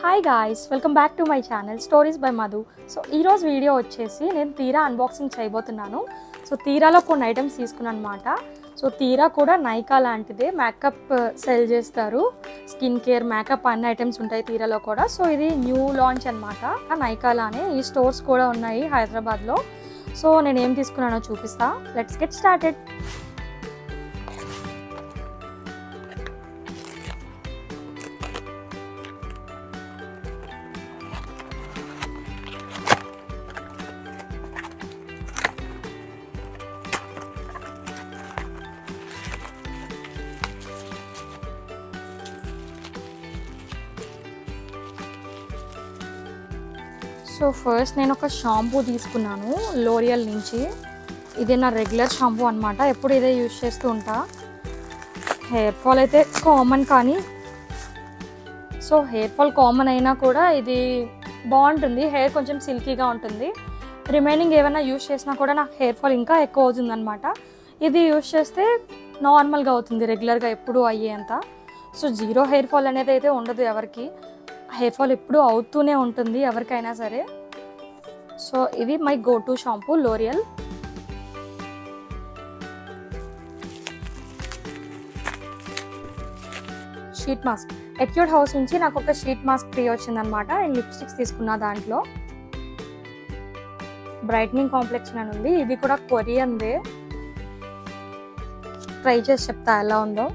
Hi guys, welcome back to my channel stories by Madhu. So ఈరోజు video వచ్చేసి నేను తీరా అన్బాక్సింగ్ చేయబోతున్నాను. సో తీరాలో కొన్ని ఐటమ్స్ తీసుకున్నాను అనమాట. సో తీరా కూడా నైకా లాంటిదే, మేకప్ సెల్ చేస్తారు, స్కిన్ కేర్, మేకప్ అన్ని ఐటమ్స్ ఉంటాయి తీరాలో కూడా. సో ఇది న్యూ లాంచ్ అనమాట. నైకాలానే ఈ స్టోర్స్ కూడా ఉన్నాయి హైదరాబాద్లో. సో నేను ఏం తీసుకున్నానో చూపిస్తా. Let's get started. So first నేను ఒక షాంపూ తీసుకున్నాను లోరియల్ నుంచి. ఇది నా రెగ్యులర్ షాంపూ అనమాట, ఎప్పుడు ఇదే యూజ్ చేస్తూ ఉంటా. హెయిర్ ఫాల్ అయితే కామన్, కానీ సో హెయిర్ ఫాల్ కామన్ అయినా కూడా ఇది బాగుంటుంది, హెయిర్ కొంచెం సిల్కీగా ఉంటుంది. రిమైనింగ్ ఏమైనా యూజ్ చేసినా కూడా నాకు హెయిర్ ఫాల్ ఇంకా ఎక్కువ అవుతుంది అనమాట. ఇది యూజ్ చేస్తే నార్మల్గా అవుతుంది, రెగ్యులర్గా ఎప్పుడు అయ్యేంత. సో జీరో హెయిర్ ఫాల్ అనేది అయితే ఉండదు ఎవరికి, హెయిర్ ఫాల్ ఎప్పుడు అవుతూనే ఉంటుంది ఎవరికైనా సరే. సో ఇది my go to shampoo L'Oreal. Sheet mask Etude House నుంచి నాకు ఒక షీట్ మాస్క్ ఫ్రీ వచ్చిందనమాట. నేను లిప్స్టిక్స్ తీసుకున్నా, దాంట్లో బ్రైట్నింగ్ కాంప్లెక్షన్ అని ఉంది. ఇది కూడా కొరియన్దే, ట్రై చేసి చెప్తా ఎలా ఉందో.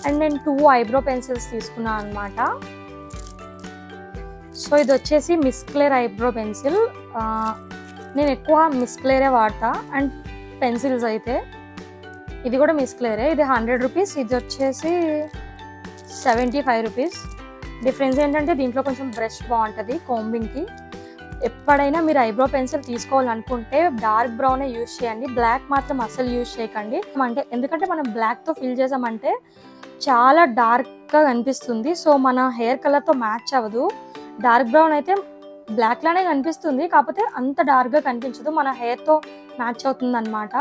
అండ్ నేను 2 ఐబ్రో పెన్సిల్స్ తీసుకున్నాను అనమాట. సో ఇది వచ్చేసి మిస్ క్లేర్ ఐబ్రో పెన్సిల్. నేను ఎక్కువ మిస్ క్లేరే వాడతా. అండ్ పెన్సిల్స్ అయితే ఇది కూడా మిస్ క్లేరే. ఇది 100 రూపీస్, ఇది వచ్చేసి 75 రూపీస్. డిఫరెన్స్ ఏంటంటే దీంట్లో కొంచెం బ్రష్ బాగుంటుంది కోంబింగ్కి. ఎప్పుడైనా మీరు ఐబ్రో పెన్సిల్ తీసుకోవాలనుకుంటే డార్క్ బ్రౌనే యూజ్ చేయండి, బ్లాక్ మాత్రం అస్సలు యూజ్ చేయకండి. ఎందుకంటే మనం బ్లాక్తో ఫిల్ చేసామంటే చాలా డార్క్గా కనిపిస్తుంది. సో మన హెయిర్ కలర్తో మ్యాచ్ అవ్వదు. డార్క్ బ్రౌన్ అయితే బ్లాక్ లానే కనిపిస్తుంది, కాకపోతే అంత డార్క్గా కనిపించదు, మన హెయిర్తో మ్యాచ్ అవుతుంది అనమాట.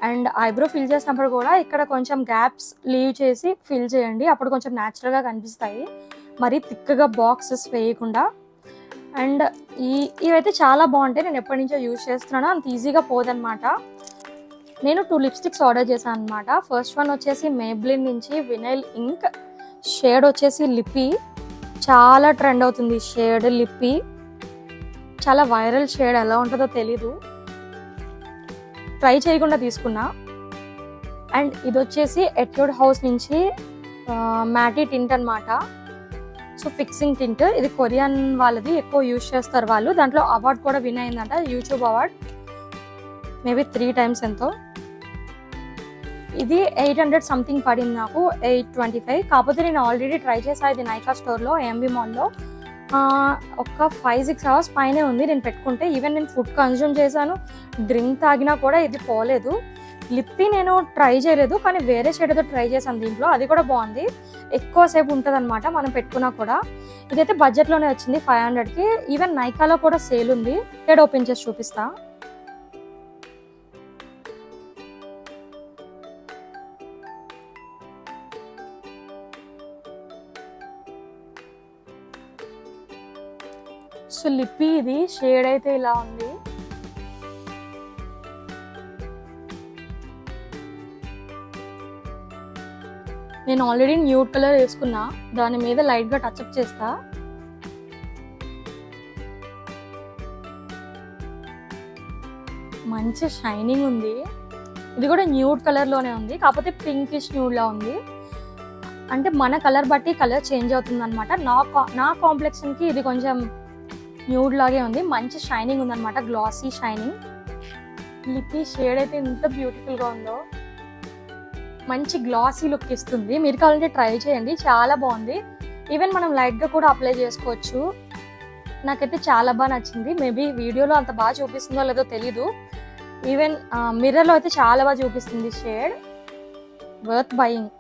అండ్ ఐబ్రో ఫిల్ చేసినప్పుడు కూడా ఇక్కడ కొంచెం గ్యాప్స్ లీవ్ చేసి ఫిల్ చేయండి, అప్పుడు కొంచెం న్యాచురల్గా కనిపిస్తాయి, మరీ థిక్గా బాక్సెస్ వేయకుండా. అండ్ ఇవైతే చాలా బాగుంటాయి, నేను ఎప్పటి నుంచో యూజ్ చేస్తున్నాను, అంత ఈజీగా పోదనమాట. నేను 2 లిప్స్టిక్స్ ఆర్డర్ చేశాను అనమాట. ఫస్ట్ వన్ వచ్చేసి మేబ్లిన్ నుంచి వినైల్ ఇంక్, షేడ్ వచ్చేసి లిప్పీ. చాలా ట్రెండ్ అవుతుంది షేడ్ లిప్పీ, చాలా వైరల్ షేడ్, ఎలా ఉంటుందో తెలీదు, ట్రై చేయకుండా తీసుకున్నా. అండ్ ఇది వచ్చేసి ఎట్యూడ్ హౌస్ నుంచి మ్యాటీ టింట్ అనమాట. సో ఫిక్సింగ్ టింట్, ఇది కొరియన్ వాళ్ళది, ఎక్కువ యూజ్ చేస్తారు వాళ్ళు. దాంట్లో అవార్డ్ కూడా విన్ అయిందంట, యూట్యూబ్ అవార్డ్, మేబీ 3 times ఎంతో. ఇది 800 సంథింగ్ పడింది నాకు, 825. కాకపోతే నేను ఆల్రెడీ ట్రై చేసా ఇది నైకా స్టోర్లో, AMB మాల్లో. ఒక 5-6 hours పైనే ఉంది నేను పెట్టుకుంటే. ఈవెన్ నేను ఫుడ్ కన్జ్యూమ్ చేశాను, డ్రింక్ తాగినా కూడా ఇది పోలేదు. లిప్పీ నేను ట్రై చేయలేదు, కానీ వేరే షేడ్ ఏదో ట్రై చేశాను దీంట్లో, అది కూడా బాగుంది, ఎక్కువసేపు ఉంటుంది అనమాట మనం పెట్టుకున్నా కూడా. ఇదైతే బడ్జెట్లోనే వచ్చింది 500కి. ఈవెన్ నైకాలో కూడా సేల్ ఉంది, షేడ్ ఓపెన్ చేసి చూపిస్తా. సో లిప్పీ ఇది షేడ్ అయితే ఇలా ఉంది. నేను ఆల్రెడీ న్యూడ్ కలర్ వేసుకున్నా, దాని మీద లైట్గా టచ్అప్ చేస్తా. మంచి షైనింగ్ ఉంది. ఇది కూడా న్యూడ్ కలర్లోనే ఉంది, కాకపోతే పింకిష్ న్యూడ్లా ఉంది. అంటే మన కలర్ బట్టి కలర్ చేంజ్ అవుతుంది అనమాట. నా కాంప్లెక్షన్కి ఇది కొంచెం న్యూడ్ లాగే ఉంది, మంచి షైనింగ్ ఉందన్నమాట, గ్లాసీ షైనింగ్. లిప్పీ షేడ్ అయితే ఎంత బ్యూటిఫుల్గా ఉందో, మంచి గ్లాసీ లుక్ ఇస్తుంది. మీరు కావాలంటే ట్రై చేయండి, చాలా బాగుంది. ఈవెన్ మనం లైట్గా కూడా అప్లై చేసుకోవచ్చు. నాకైతే చాలా బాగా నచ్చింది. మేబీ వీడియోలో అంత బాగా చూపిస్తుందో లేదో తెలీదు, ఈవెన్ మిర్రర్లో అయితే చాలా బాగా చూపిస్తుంది shade, worth buying.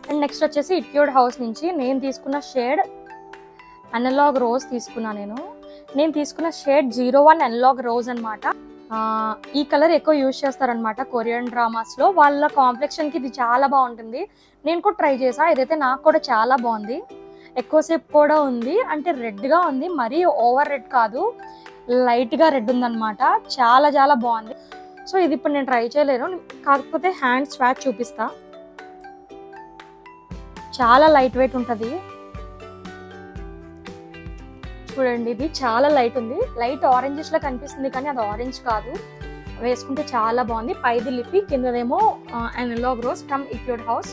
And next వచ్చేసి ఎట్యూడ్ హౌస్ నుంచి నేను తీసుకున్న షేడ్ అనలాగ్ రోజ్ తీసుకున్నా. నేను తీసుకున్న షేడ్ 01 అనలాగ్ రోజ్ అనమాట. ఈ కలర్ ఎక్కువ యూజ్ చేస్తారనమాట కొరియన్ డ్రామాస్లో. వాళ్ళ కాంప్లెక్షన్కి ఇది చాలా బాగుంటుంది. నేను కూడా ట్రై చేసా, ఇదైతే నాకు కూడా చాలా బాగుంది. ఎక్కువసేపు కూడా ఉంది, అంటే రెడ్గా ఉంది, మరీ ఓవర్ రెడ్ కాదు, లైట్గా రెడ్ ఉందన్నమాట. చాలా చాలా బాగుంది. సో ఇది ఇప్పుడు నేను ట్రై చేయలేను, కాకపోతే హ్యాండ్ స్వాచ్ చూపిస్తా. చాలా లైట్ వెయిట్ ఉంటుంది చూడండి. ఇది చాలా లైట్ ఉంది, లైట్ ఆరెంజెస్ లా కనిపిస్తుంది కానీ అది ఆరెంజ్ కాదు. వేసుకుంటే చాలా బాగుంది. పైది లిప్పి, కిందదేమో and yellow rose from Etude House.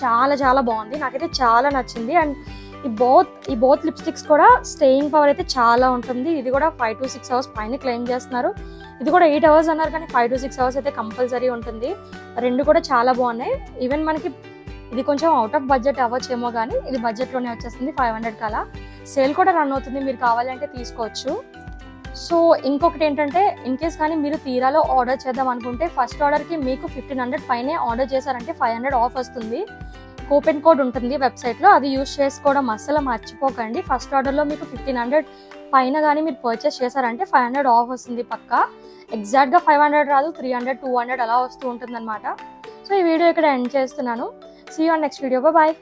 చాలా చాలా బాగుంది, నాకైతే చాలా నచ్చింది. అండ్ ఈ బోత్ లిప్స్టిక్స్ కూడా స్టేయింగ్ పవర్ అయితే చాలా ఉంటుంది. ఇది కూడా 5 to 6 hours పైన క్లెయిమ్ చేస్తున్నారు. ఇది కూడా 8 hours అన్నారు కానీ 5 to 6 hours అయితే కంపల్సరీ ఉంటుంది. రెండు కూడా చాలా బాగున్నాయి. ఈవెన్ మనకి ఇది కొంచెం అవుట్ ఆఫ్ బడ్జెట్ అవ్వచ్చేమో కానీ ఇది బడ్జెట్లోనే వచ్చేస్తుంది. 500 కలా సేల్ కూడా రన్ అవుతుంది, మీరు కావాలంటే తీసుకోవచ్చు. సో ఇంకొకటి ఏంటంటే, ఇన్ కేస్ కానీ మీరు తీరాలో ఆర్డర్ చేద్దాం అనుకుంటే ఫస్ట్ ఆర్డర్కి మీకు 1500 పైనే ఆర్డర్ చేశారంటే 500 ఆఫ్ వస్తుంది. కూపెన్ కోడ్ ఉంటుంది వెబ్సైట్లో, అది యూజ్ చేసుకోవడం అస్సలు మర్చిపోకండి. ఫస్ట్ ఆర్డర్లో మీకు 1500 పైన కానీ మీరు పర్చేస్ చేశారంటే 500 ఆఫ్ వస్తుంది పక్కా. ఎగ్జాక్ట్గా 500 రాదు, 300, 200 అలా వస్తూ ఉంటుంది అనమాట. సో ఈ వీడియో ఇక్కడ ఎండ్ చేస్తున్నాను. See you on next video. Bye.